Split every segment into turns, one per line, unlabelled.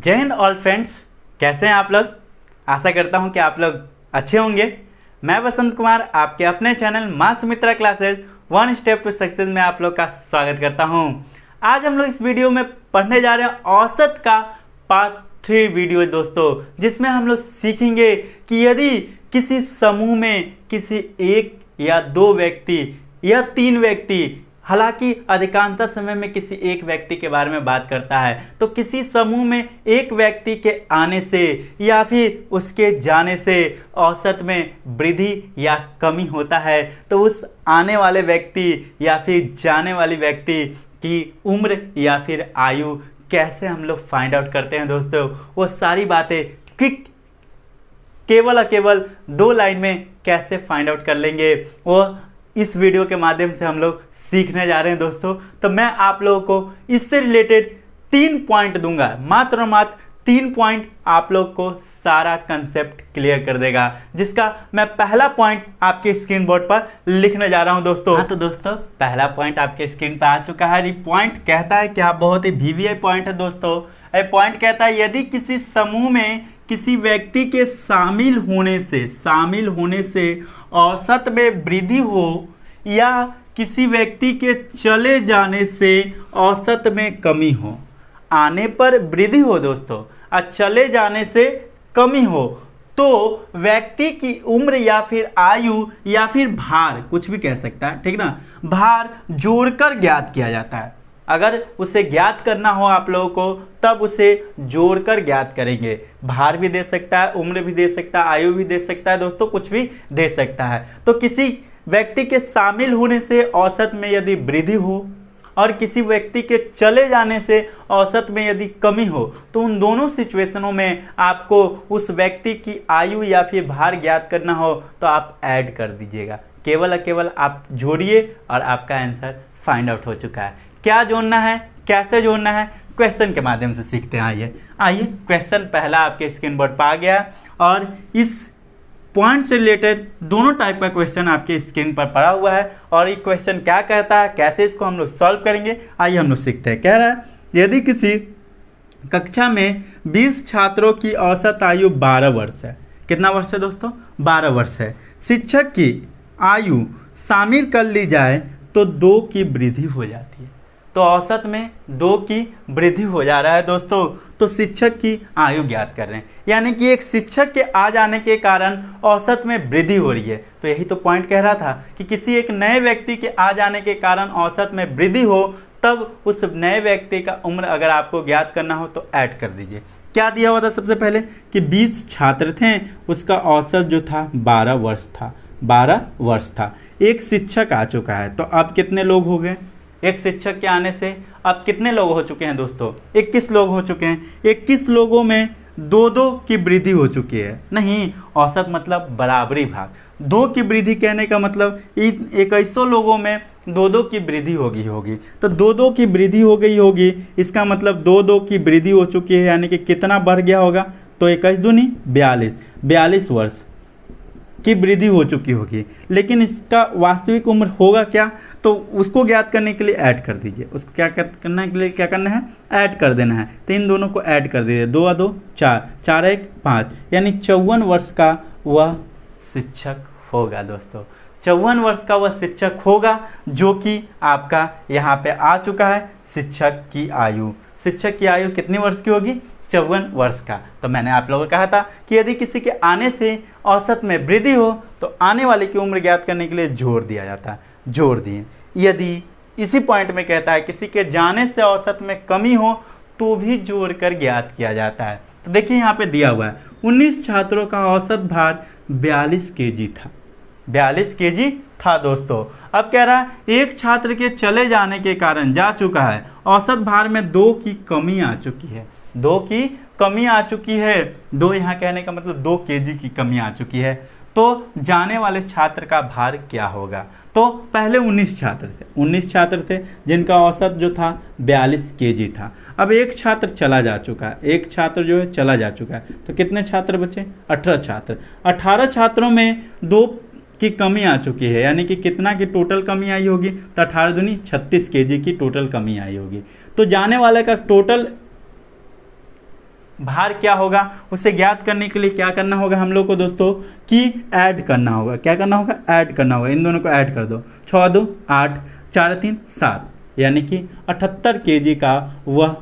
जय Hind all friends, कैसे हैं आप लोग। आशा करता हूं कि आप लोग अच्छे होंगे। मैं वसंत कुमार आपके अपने channel Maa Sumitra classes one step to success में आप लोग का स्वागत करता हूं। आज हम लोग इस वीडियो में पढ़ने जा रहे हैं औसत का पार्ट 3 वीडियो दोस्तों, जिसमें हम लोग सीखेंगे कि यदि किसी समूह में किसी एक या दो व्यक्ति या तीन व्यक्ति, हालांकि अधिकांशतः समय में किसी एक व्यक्ति के बारे में बात करता है, तो किसी समूह में एक व्यक्ति के आने से या फिर उसके जाने से औसत में वृद्धि या कमी होता है, तो उस आने वाले व्यक्ति या फिर जाने वाली व्यक्ति की उम्र या फिर आयु कैसे हम लोग फाइंड आउट करते हैं दोस्तों। वो सारी बातें केवल 2 लाइन में कैसे फाइंड आउट कर लेंगे, वो इस वीडियो के माध्यम से हम लोग सीखने जा रहे हैं दोस्तों। तो मैं आप लोगों को इससे रिलेटेड 3 पॉइंट दूंगा, मात्र 3 पॉइंट आप लोग को सारा कंसेप्ट क्लियर कर देगा, जिसका मैं पहला पॉइंट आपके स्क्रीन बोर्ड पर लिखने जा रहा हूं दोस्तों। हाँ तो दोस्तों, पहला पॉइंट आपके स्क्रीन पर आ चुका है। ये पॉइंट कहता है क्या, बहुत ही VVI पॉइंट है दोस्तों। ये पॉइंट कहता है यदि किसी समूह में किसी व्यक्ति के शामिल होने से औसत में वृद्धि हो या किसी व्यक्ति के चले जाने से औसत में कमी हो, आने पर वृद्धि हो दोस्तों और चले जाने से कमी हो, तो व्यक्ति की उम्र या फिर आयु या फिर भार, कुछ भी कह सकता है, ठीक ना, भार जोड़कर ज्ञात किया जाता है। अगर उसे ज्ञात करना हो आप लोगों को, तब उसे जोड़कर ज्ञात करेंगे। भार भी दे सकता है, उम्र भी दे सकता है, आयु भी दे सकता है दोस्तों, कुछ भी दे सकता है। तो किसी व्यक्ति के शामिल होने से औसत में यदि वृद्धि हो और किसी व्यक्ति के चले जाने से औसत में यदि कमी हो, तो उन दोनों सिचुएशनों में आपको उस व्यक्ति की आयु या फिर भार ज्ञात करना हो तो आप ऐड कर दीजिएगा। केवल आप जोड़िए और आपका आंसर फाइंड आउट हो चुका है। क्या जोड़ना है, कैसे जोड़ना है, क्वेश्चन के माध्यम से सीखते हैं। आइए क्वेश्चन पहला आपके स्क्रीन बोर्ड पर आ गया और इस पॉइंट से रिलेटेड दोनों टाइप का क्वेश्चन आपके स्क्रीन पर पड़ा हुआ है। और ये क्वेश्चन क्या कहता है, कैसे इसको हम लोग सॉल्व करेंगे, आइए हम लोग सीखते हैं। कह रहा है यदि किसी कक्षा में 20 छात्रों की औसत आयु 12 वर्ष है। कितना वर्ष है दोस्तों, 12 वर्ष है। शिक्षक की आयु शामिल कर ली जाए तो 2 की वृद्धि हो जाती है। तो औसत में 2 की वृद्धि हो जा रहा है दोस्तों, तो शिक्षक की आयु ज्ञात कर रहे हैं, यानी कि एक शिक्षक के आ जाने के कारण औसत में वृद्धि हो रही है। तो यही तो पॉइंट कह रहा था कि किसी एक नए व्यक्ति के आ जाने के कारण औसत में वृद्धि हो, तब उस नए व्यक्ति का उम्र अगर आपको ज्ञात करना हो तो ऐड कर दीजिए। क्या दिया हुआ था सबसे पहले कि 20 छात्र थे, उसका औसत जो था 12 वर्ष था। एक शिक्षक आ चुका है, तो अब कितने लोग हो गए, एक शिक्षक के आने से अब कितने लोग हो चुके हैं दोस्तों, 21 लोग हो चुके हैं। 21 लोगों में 2 की वृद्धि हो चुकी है। नहीं, औसत मतलब बराबरी भाग। 2 की वृद्धि कहने का मतलब 21 लोगों में 2 की वृद्धि होगी। तो 2 की वृद्धि हो गई होगी, इसका मतलब 2 की वृद्धि हो चुकी है, यानी कि कितना बढ़ गया होगा, तो 21 दूनी 42 वर्ष की वृद्धि हो चुकी होगी। लेकिन इसका वास्तविक उम्र होगा क्या, तो उसको ज्ञात करने के लिए ऐड कर दीजिए। उसको क्या करने के लिए क्या करना है, ऐड कर देना है। तो इन दोनों को ऐड कर दीजिए, 2 और 2 4, 4 1 5, यानी 54 वर्ष का वह शिक्षक होगा दोस्तों। 54 वर्ष का वह शिक्षक होगा, जो कि आपका यहाँ पे आ चुका है। शिक्षक की आयु कितनी वर्ष की होगी, 54 वर्ष का। तो मैंने आप लोगों को कहा था कि यदि किसी के आने से औसत में वृद्धि हो तो आने वाले की उम्र ज्ञात करने के लिए जोड़ दिया जाता है, जोड़ दिए। यदि इसी पॉइंट में कहता है किसी के जाने से औसत में कमी हो तो भी जोड़कर ज्ञात किया जाता है। तो देखिए यहाँ पे दिया हुआ है 19 छात्रों का औसत भार 42 kg था। 42 kg था दोस्तों। अब कह रहा है एक छात्र के चले जाने के कारण जा चुका है, औसत भार में 2 की कमी आ चुकी है। 2 की कमी आ चुकी है। 2 यहाँ कहने का मतलब 2 kg की कमी आ चुकी है। तो जाने वाले छात्र का भार क्या होगा, तो पहले 19 छात्र थे जिनका औसत जो था 42 kg था। अब एक छात्र चला जा चुका है, एक छात्र जो है चला जा चुका है, तो कितने छात्र बचे, 18 छात्र। 18 छात्रों में 2 की कमी आ चुकी है, यानी कि कितना की टोटल कमी आई होगी, तो 18 दूनी 36 kg की टोटल कमी आई होगी। तो जाने वाले का टोटल भार क्या होगा उसे ज्ञात करने के लिए क्या करना होगा हम लोग को दोस्तों कि ऐड करना होगा। क्या करना होगा? ऐड करना होगा। इन दोनों को ऐड कर दो, 6 2 8, 4 3 7, यानी कि 78 kg का वह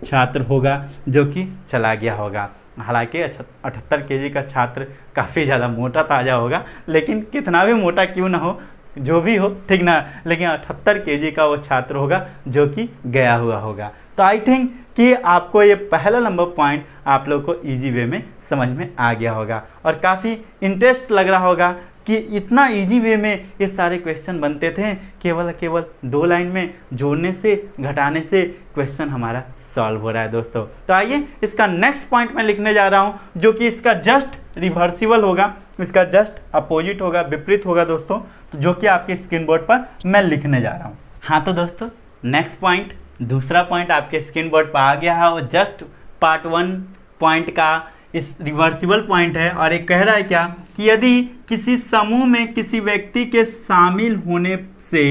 छात्र होगा जो कि चला गया होगा। हालांकि 78 kg का छात्र काफ़ी ज़्यादा मोटा ताज़ा होगा, लेकिन कितना भी मोटा क्यों ना हो, जो भी हो, ठीक ना, लेकिन 78 kg का वो छात्र होगा जो कि गया हुआ होगा। तो आई थिंक कि आपको ये पहला नंबर पॉइंट आप लोग को इजी वे में समझ में आ गया होगा और काफ़ी इंटरेस्ट लग रहा होगा कि इतना इजी वे में ये सारे क्वेश्चन बनते थे, केवल 2 लाइन में जोड़ने से घटाने से क्वेश्चन हमारा सॉल्व हो रहा है दोस्तों। तो आइए इसका नेक्स्ट पॉइंट मैं लिखने जा रहा हूँ जो कि इसका जस्ट रिवर्सिबल होगा, इसका जस्ट अपोजिट होगा, विपरीत होगा दोस्तों, जो कि आपके स्क्रीन बोर्ड पर मैं लिखने जा रहा हूँ। हाँ तो दोस्तों नेक्स्ट पॉइंट, दूसरा पॉइंट आपके स्क्रीन बोर्ड पर आ गया है, वो जस्ट पार्ट 1 पॉइंट का इस रिवर्सिबल पॉइंट है और एक कह रहा है क्या कि यदि किसी समूह में किसी व्यक्ति के शामिल होने से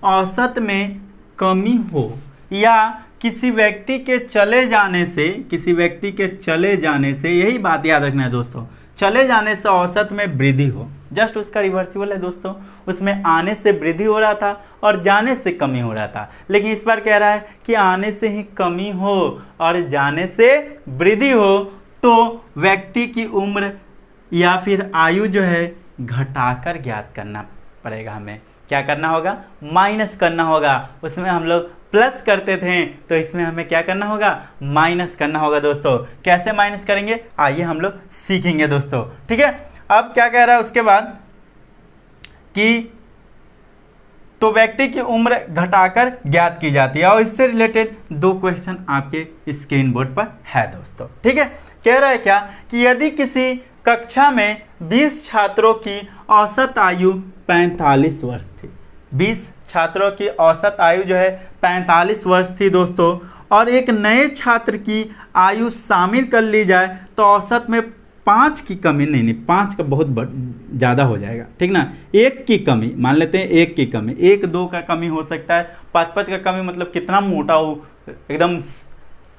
औसत में कमी हो या किसी व्यक्ति के चले जाने से, किसी व्यक्ति के चले जाने से, यही बात याद रखना है दोस्तों, चले जाने से औसत में वृद्धि हो, जस्ट उसका रिवर्सिबल है दोस्तों, उसमें आने से वृद्धि हो रहा था और जाने से कमी हो रहा था, लेकिन इस बार कह रहा है कि आने से ही कमी हो और जाने से वृद्धि हो तो व्यक्ति की उम्र या फिर आयु जो है घटाकर ज्ञात करना पड़ेगा। हमें क्या करना होगा? माइनस करना होगा। उसमें हम लोग प्लस करते थे तो इसमें हमें क्या करना होगा? माइनस करना होगा दोस्तों। कैसे माइनस करेंगे आइए हम लोग सीखेंगे दोस्तों, ठीक है। अब क्या कह रहा है उसके बाद कि तो व्यक्ति की उम्र घटाकर ज्ञात की जाती है और इससे रिलेटेड 2 क्वेश्चन आपके स्क्रीन बोर्ड पर है दोस्तों, ठीक है। कह रहा है क्या कि यदि किसी कक्षा में 20 छात्रों की औसत आयु 45 वर्ष थी, 20 छात्रों की औसत आयु जो है 45 वर्ष थी दोस्तों, और एक नए छात्र की आयु शामिल कर ली जाए तो औसत में 5 की कमी, नहीं 5 का बहुत ज़्यादा हो जाएगा, ठीक ना, 1 की कमी मान लेते हैं, 1 की कमी, 1 2 का कमी हो सकता है, 5 का कमी मतलब कितना मोटा हो, एकदम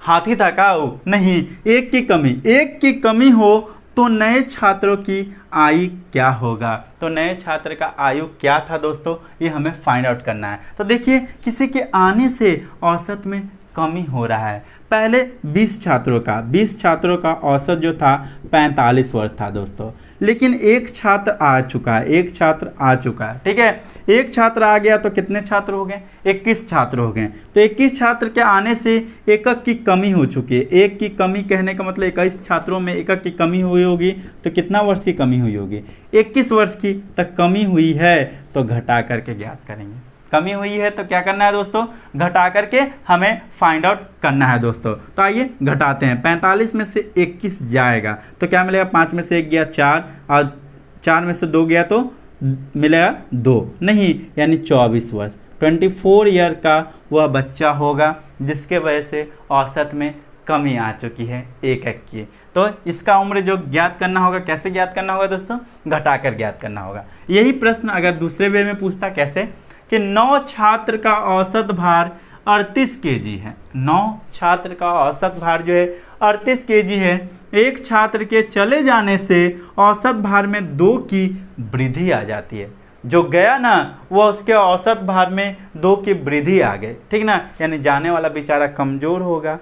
हाथी था का हो, नहीं, 1 की कमी, 1 की कमी हो तो नए छात्रों की आयु क्या होगा? तो नए छात्र का आयु क्या था दोस्तों, ये हमें फाइंड आउट करना है। तो देखिए किसी के आने से औसत में कमी हो रहा है। पहले 20 छात्रों का औसत जो था 45 वर्ष था दोस्तों, लेकिन एक छात्र आ चुका है, ठीक है। एक छात्र आ गया तो कितने छात्र हो गए? 21 छात्र हो गए। तो 21 छात्र के आने से एकक की कमी हो चुकी है। 1 की कमी कहने का मतलब 21 छात्रों में एकक की कमी हुई होगी, तो कितना वर्ष की कमी हुई होगी? 21 वर्ष की तक कमी हुई है, तो घटा करके ज्ञात करेंगे। कमी हुई है तो क्या करना है दोस्तों? घटा करके हमें फाइंड आउट करना है दोस्तों। तो आइए घटाते हैं, 45 में से 21 जाएगा तो क्या मिलेगा? 5 में से 1 गया 4 और 4 में से 2 गया तो मिलेगा 2, नहीं, यानी 24 वर्ष, 24 ईयर का वह बच्चा होगा जिसके वजह से औसत में कमी आ चुकी है एकक की। तो इसका उम्र जो ज्ञात करना होगा, कैसे ज्ञात करना होगा दोस्तों? घटाकर ज्ञात करना होगा। यही प्रश्न अगर दूसरे वे में पूछता, कैसे कि 9 छात्र का औसत भार 38 kg है, 9 छात्र का औसत भार जो है 38 kg है, एक छात्र के चले जाने से औसत भार में 2 की वृद्धि आ जाती है, जो गया ना वो उसके औसत भार में 2 की वृद्धि आ गई, ठीक ना, यानी जाने वाला बेचारा कमजोर होगा,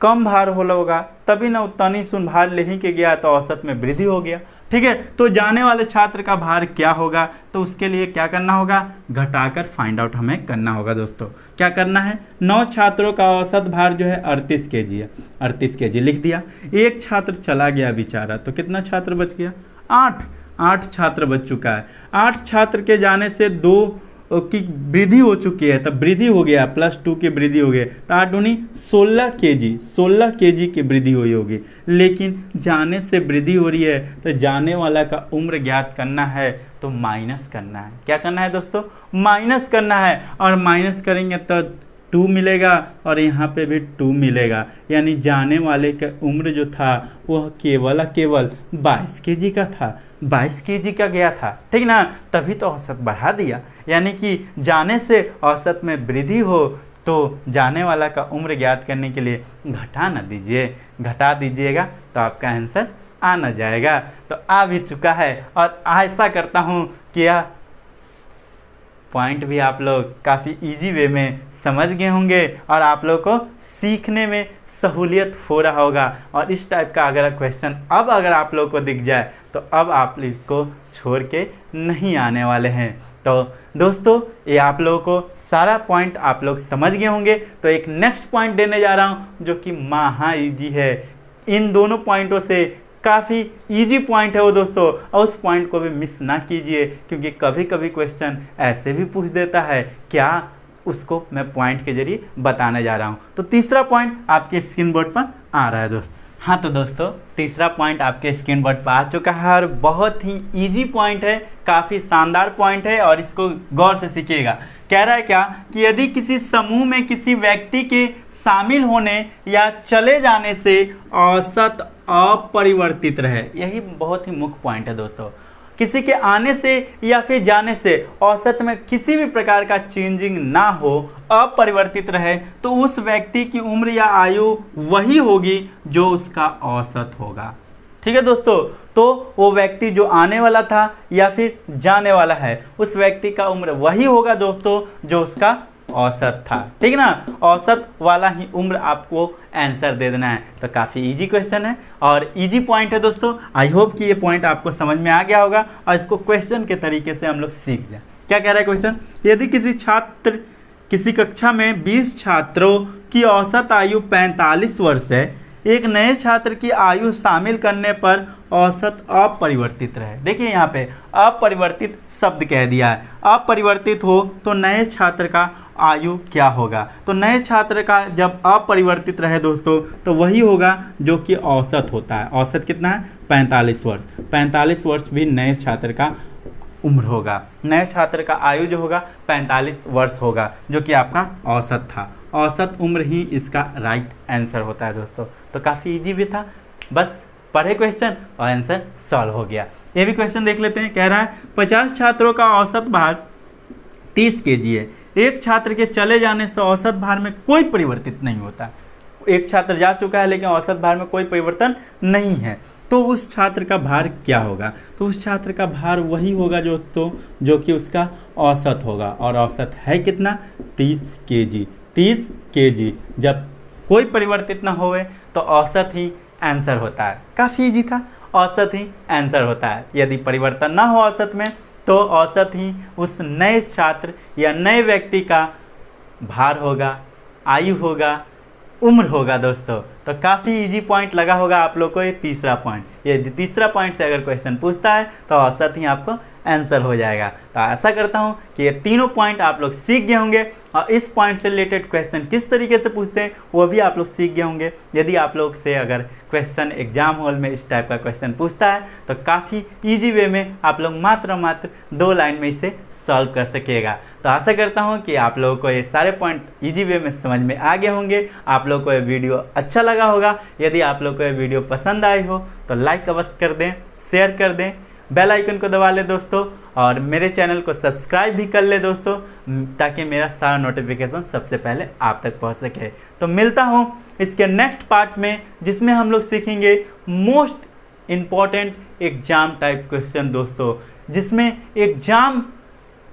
कम भार होगा, तभी ना उतनी सुन भार ले ही के गया तो औसत में वृद्धि हो गया, ठीक है। तो जाने वाले छात्र का भार क्या होगा? तो उसके लिए क्या करना होगा? घटाकर फाइंड आउट हमें करना होगा दोस्तों। क्या करना है? 9 छात्रों का औसत भार जो है 38 kg है, 38 kg लिख दिया। एक छात्र चला गया बेचारा, तो कितना छात्र बच गया? 8 छात्र बच चुका है। 8 छात्र के जाने से 2 की वृद्धि हो चुकी है, तब वृद्धि हो गया, +2 की वृद्धि हो गई, तो 8 दूनी 16 kg की वृद्धि हुई होगी, लेकिन जाने से वृद्धि हो रही है तो जाने वाला का उम्र ज्ञात करना है तो माइनस करना है। क्या करना है दोस्तों? माइनस करना है, और माइनस करेंगे तो 2 मिलेगा और यहाँ पे भी 2 मिलेगा, यानी जाने वाले का उम्र जो था वह केवल 22 kg का था, 22 kg का गया था, ठीक ना, तभी तो औसत बढ़ा दिया, यानी कि जाने से औसत में वृद्धि हो तो जाने वाला का उम्र ज्ञात करने के लिए घटा न दीजिए, घटा दीजिएगा तो आपका आंसर आ न जाएगा। तो आ भी चुका है और ऐसा करता हूँ कि यह पॉइंट भी आप लोग काफ़ी इजी वे में समझ गए होंगे और आप लोग को सीखने में सहूलियत हो रहा होगा। और इस टाइप का अगर क्वेश्चन अब अगर आप लोग को दिख जाए तो अब आप इसको छोड़ के नहीं आने वाले हैं। तो दोस्तों ये आप लोगों को सारा पॉइंट आप लोग समझ गए होंगे। तो एक नेक्स्ट पॉइंट देने जा रहा हूँ जो कि महा इजी है। इन दोनों पॉइंटों से काफ़ी इजी पॉइंट है वो दोस्तों, और उस पॉइंट को भी मिस ना कीजिए क्योंकि कभी कभी क्वेश्चन ऐसे भी पूछ देता है, क्या उसको मैं पॉइंट के जरिए बताने जा रहा हूँ। तो तीसरा पॉइंट आपके स्क्रीन बोर्ड पर आ रहा है दोस्तों। हाँ तो दोस्तों तीसरा पॉइंट आपके स्क्रीन बोर्ड पर आ चुका है और बहुत ही इजी पॉइंट है, काफ़ी शानदार पॉइंट है और इसको गौर से सीखिएगा। कह रहा है क्या कि यदि किसी समूह में किसी व्यक्ति के शामिल होने या चले जाने से औसत अपरिवर्तित रहे, यही बहुत ही मुख्य पॉइंट है दोस्तों। किसी के आने से या फिर जाने से औसत में किसी भी प्रकार का चेंजिंग ना हो, अपरिवर्तित रहे, तो उस व्यक्ति की उम्र या आयु वही होगी जो उसका औसत होगा। ठीक है दोस्तों, तो वो व्यक्ति जो आने वाला था या फिर जाने वाला है, उस व्यक्ति का उम्र वही होगा दोस्तों जो उसका औसत था। ठीक है ना, औसत वाला ही उम्र आपको आंसर दे देना है। तो काफ़ी इजी क्वेश्चन है और इजी पॉइंट है दोस्तों। आई होप कि ये पॉइंट आपको समझ में आ गया होगा और इसको क्वेश्चन के तरीके से हम लोग सीख जाए। क्या कह रहा है क्वेश्चन, यदि किसी कक्षा में 20 छात्रों की औसत आयु 45 वर्ष है, एक नए छात्र की आयु शामिल करने पर औसत अपरिवर्तित रहे। देखिए यहाँ पे अपरिवर्तित शब्द कह दिया है, अपरिवर्तित हो तो नए छात्र का आयु क्या होगा। तो नए छात्र का जब अपरिवर्तित रहे दोस्तों तो वही होगा जो कि औसत होता है। औसत कितना है, 45 वर्ष। 45 वर्ष भी नए छात्र का उम्र होगा। नए छात्र का आयु जो होगा 45 वर्ष होगा जो कि आपका औसत था। औसत उम्र ही इसका राइट आंसर होता है दोस्तों। तो काफ़ी इजी भी था, बस पढ़े क्वेश्चन और आंसर सॉल्व हो गया। ये भी क्वेश्चन देख लेते हैं। कह रहा है 50 छात्रों का औसत भार 30 kg है। एक छात्र के चले जाने से औसत भार में कोई परिवर्तित नहीं होता। एक छात्र जा चुका है लेकिन औसत भार में कोई परिवर्तन नहीं है, तो उस छात्र का भार क्या होगा। तो उस छात्र का भार वही होगा जो कि उसका औसत होगा। और औसत है कितना, 30 kg। 30 kg जब कोई परिवर्तित ना होवे तो औसत ही आंसर होता है। काफ़ी इजी था, औसत ही आंसर होता है। यदि परिवर्तन ना हो औसत में तो औसत ही उस नए छात्र या नए व्यक्ति का भार होगा, आयु होगा, उम्र होगा दोस्तों। तो काफ़ी इजी पॉइंट लगा होगा आप लोग को ये तीसरा पॉइंट। ये तीसरा पॉइंट से अगर क्वेश्चन पूछता है तो औसत ही आपको आंसर हो जाएगा। तो आशा करता हूँ कि ये तीनों पॉइंट आप लोग सीख गए होंगे और इस पॉइंट से रिलेटेड क्वेश्चन किस तरीके से पूछते हैं वो भी आप लोग सीख गए होंगे। यदि आप लोग से अगर क्वेश्चन एग्जाम हॉल में इस टाइप का क्वेश्चन पूछता है तो काफ़ी इजी वे में आप लोग मात्र 2 लाइन में इसे सॉल्व कर सकिएगा। तो आशा करता हूँ कि आप लोगों को ये सारे पॉइंट इजी वे में समझ में आ गए होंगे। आप लोगों को ये वीडियो अच्छा लगा होगा। यदि आप लोगों को ये वीडियो पसंद आई हो तो लाइक अवश्य कर दें, शेयर कर दें, बेल आइकन को दबा ले दोस्तों और मेरे चैनल को सब्सक्राइब भी कर ले दोस्तों, ताकि मेरा सारा नोटिफिकेशन सबसे पहले आप तक पहुंच सके। तो मिलता हूं इसके नेक्स्ट पार्ट में जिसमें हम लोग सीखेंगे most important exam type question दोस्तों, जिसमें एग्जाम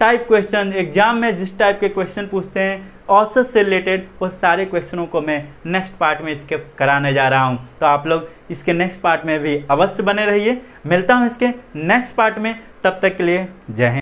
टाइप क्वेश्चन, एग्जाम में जिस टाइप के क्वेश्चन पूछते हैं औसत से रिलेटेड, वो सारे क्वेश्चनों को मैं नेक्स्ट पार्ट में इसके कराने जा रहा हूं। तो आप लोग इसके नेक्स्ट पार्ट में भी अवश्य बने रहिए। मिलता हूं इसके नेक्स्ट पार्ट में, तब तक के लिए जय हिंद।